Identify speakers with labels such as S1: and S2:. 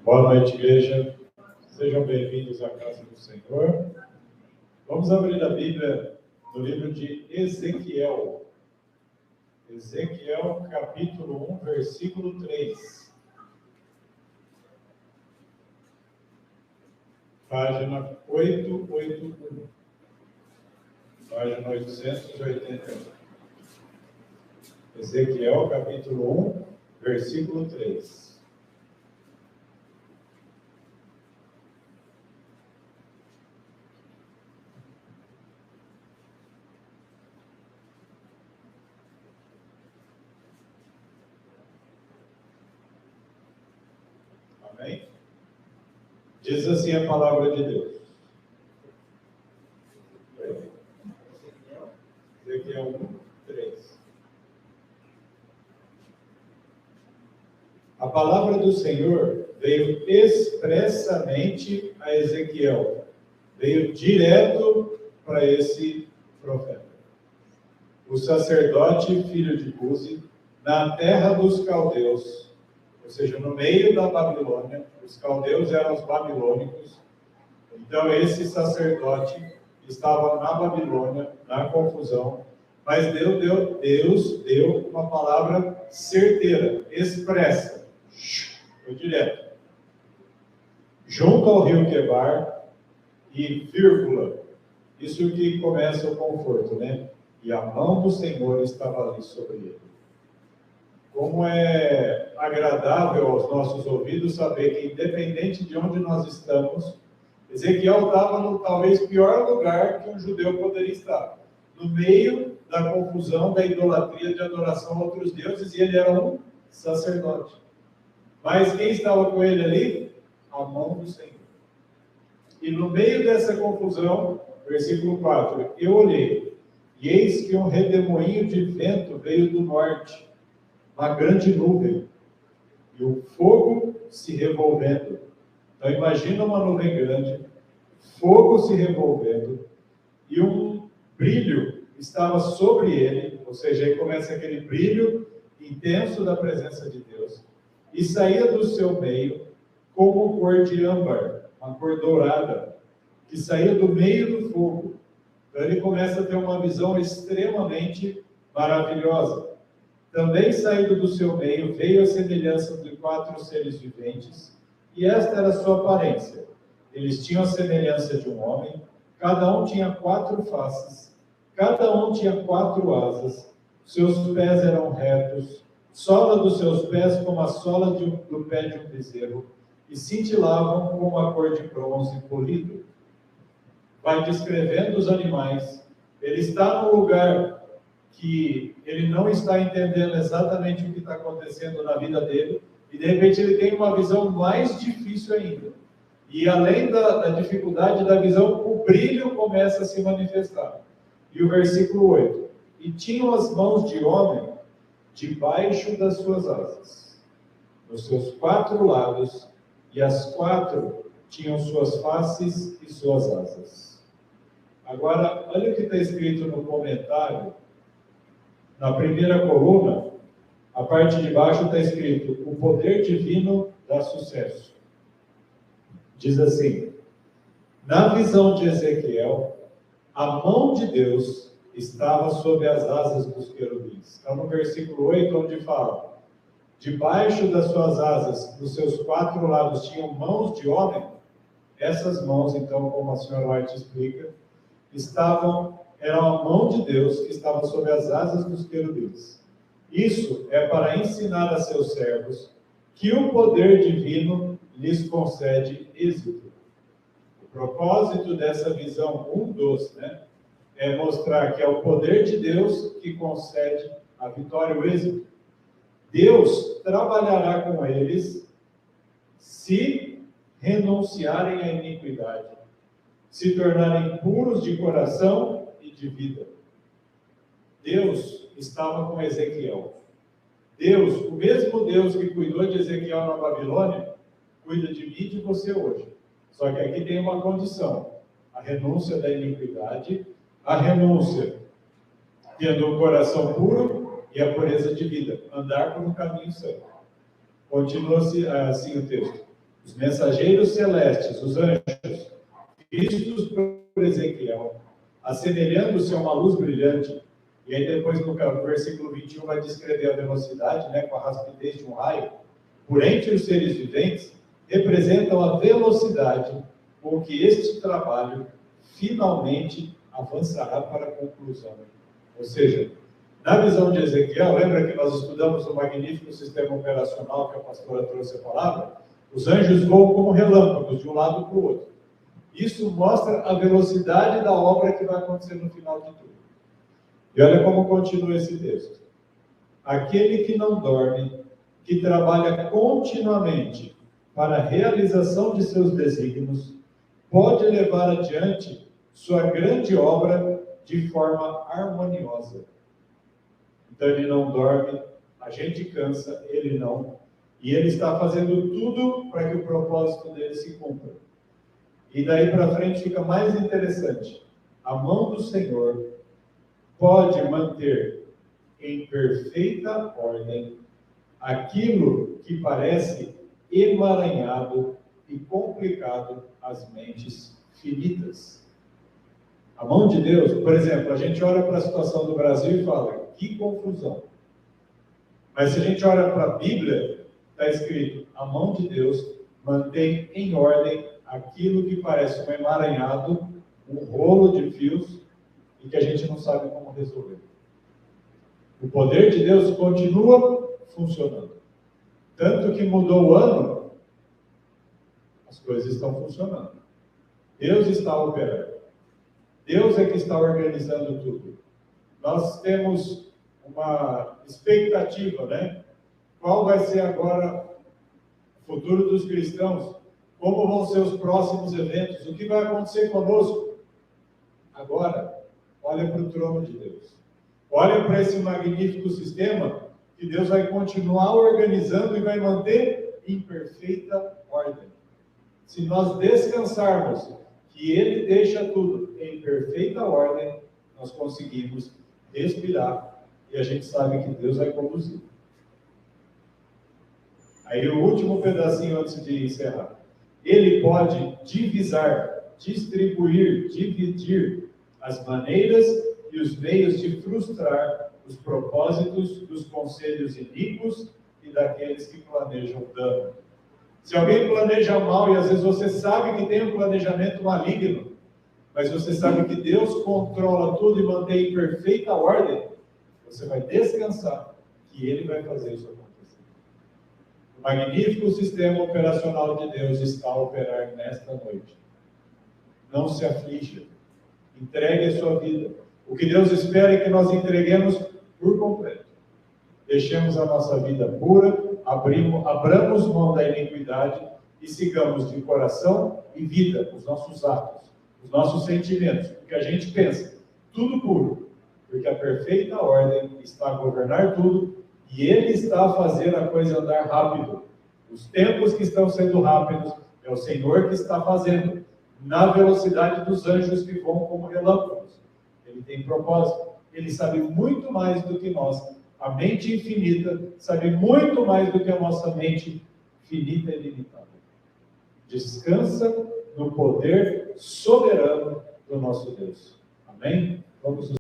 S1: Boa noite, igreja. Sejam bem-vindos à casa do Senhor. Vamos abrir a Bíblia no livro de Ezequiel. Ezequiel, capítulo 1, versículo 3. Página 881. Página 881. Ezequiel, capítulo 1, versículo 3. Amém? Diz assim a palavra de Deus. Ezequiel 1, 3. A palavra do Senhor veio expressamente a Ezequiel. Veio direto para esse profeta. O sacerdote, filho de Buzi, na terra dos caldeus, ou seja, no meio da Babilônia, os caldeus eram os babilônicos. Então, esse sacerdote estava na Babilônia, na confusão, mas Deus deu uma palavra certeira, expressa, foi direto. Junto ao rio Quebar e vírgula, isso que começa o conforto, né? E a mão do Senhor estava ali sobre ele. Como é agradável aos nossos ouvidos saber que, independente de onde nós estamos, Ezequiel estava no talvez pior lugar que um judeu poderia estar, no meio da confusão, da idolatria, de adoração a outros deuses, e ele era um sacerdote. Mas quem estava com ele ali? A mão do Senhor. E no meio dessa confusão, versículo 4, eu olhei, e eis que um redemoinho de vento veio do norte, uma grande nuvem, e o fogo se revolvendo. Então imagina uma nuvem grande, fogo se revolvendo, e um brilho estava sobre ele, ou seja, aí começa aquele brilho intenso da presença de Deus, e saía do seu meio como cor de âmbar, uma cor dourada, que saía do meio do fogo. Então ele começa a ter uma visão extremamente maravilhosa. Também saindo do seu meio, veio a semelhança de 4 seres viventes, e esta era a sua aparência. Eles tinham a semelhança de um homem, cada um tinha 4 faces, cada um tinha 4 asas, seus pés eram retos, sola dos seus pés como a sola do pé de um bezerro, e cintilavam com a cor de bronze polido. Vai descrevendo os animais. Ele está num lugar que ele não está entendendo exatamente o que está acontecendo na vida dele, e de repente ele tem uma visão mais difícil ainda. E além da dificuldade da visão, o brilho começa a se manifestar. E o versículo 8. E tinham as mãos de homem debaixo das suas asas, nos seus 4 lados, e as 4 tinham suas faces e suas asas. Agora, olha o que está escrito no comentário. Na primeira coluna, a parte de baixo está escrito: o poder divino dá sucesso. Diz assim: na visão de Ezequiel, a mão de Deus estava sobre as asas dos querubins. Então, no versículo 8, onde fala: debaixo das suas asas, nos seus 4 lados, tinham mãos de homem. Essas mãos, então, como a senhora White explica, era a mão de Deus que estava sobre as asas dos querubins. Isso é para ensinar a seus servos que o poder divino lhes concede êxito. O propósito dessa visão, é mostrar que é o poder de Deus que concede a vitória e o êxito. Deus trabalhará com eles se renunciarem à iniquidade, se tornarem puros de coração e de vida. Deus estava com Ezequiel. Deus, o mesmo Deus que cuidou de Ezequiel na Babilônia, cuida de mim e de você hoje. Só que aqui tem uma condição: a renúncia da iniquidade, a renúncia tendo um coração puro e a pureza de vida, andar por um caminho certo. Continua assim o texto. Os mensageiros celestes, os anjos, vistos por Ezequiel, assemelhando-se a uma luz brilhante. E aí depois no versículo 21 vai descrever a velocidade, né, com a rapidez de um raio. Por entre os seres viventes, representam a velocidade com que este trabalho finalmente avançará para a conclusão. Ou seja, na visão de Ezequiel, lembra que nós estudamos o magnífico sistema operacional que a pastora trouxe a palavra? Os anjos voam como relâmpagos, de um lado para o outro. Isso mostra a velocidade da obra que vai acontecer no final de tudo. E olha como continua esse texto. Aquele que não dorme, que trabalha continuamente para a realização de seus desígnios, pode levar adiante sua grande obra de forma harmoniosa. Então ele não dorme, a gente cansa, ele não. E ele está fazendo tudo para que o propósito dele se cumpra. E daí para frente fica mais interessante. A mão do Senhor pode manter em perfeita ordem aquilo que parece emaranhado e complicado às mentes finitas. A mão de Deus, por exemplo, a gente olha para a situação do Brasil e fala, que confusão. Mas se a gente olha para a Bíblia, está escrito, a mão de Deus mantém em ordem aquilo que parece um emaranhado, um rolo de fios, e que a gente não sabe como resolver. O poder de Deus continua funcionando. Tanto que mudou o ano, as coisas estão funcionando. Deus está operando. Deus é que está organizando tudo. Nós temos uma expectativa, né? Qual vai ser agora o futuro dos cristãos? Como vão ser os próximos eventos? O que vai acontecer conosco? Agora, olha para o trono de Deus. Olha para esse magnífico sistema que Deus vai continuar organizando e vai manter em perfeita ordem. Se nós descansarmos que Ele deixa tudo em perfeita ordem, nós conseguimos respirar e a gente sabe que Deus vai conduzir. Aí o último pedacinho antes de encerrar. Ele pode divisar, distribuir, dividir as maneiras e os meios de frustrar os propósitos dos conselhos iníquos e daqueles que planejam dano. Se alguém planeja mal e às vezes você sabe que tem um planejamento maligno, mas você sabe que Deus controla tudo e mantém em perfeita ordem, você vai descansar que Ele vai fazer isso acontecer. O magnífico sistema operacional de Deus está a operar nesta noite. Não se aflija. Entregue a sua vida. O que Deus espera é que nós entreguemos por completo. Deixemos a nossa vida pura, abramos mão da iniquidade e sigamos de coração e vida os nossos atos, os nossos sentimentos, o que a gente pensa, tudo puro, porque a perfeita ordem está a governar tudo e Ele está a fazer a coisa andar rápido. Os tempos que estão sendo rápidos é o Senhor que está fazendo, na velocidade dos anjos que vão como relâmpagos. Ele tem propósito, Ele sabe muito mais do que nós. A mente infinita sabe muito mais do que a nossa mente finita e limitada. Descansa no poder soberano do nosso Deus. Amém? Vamos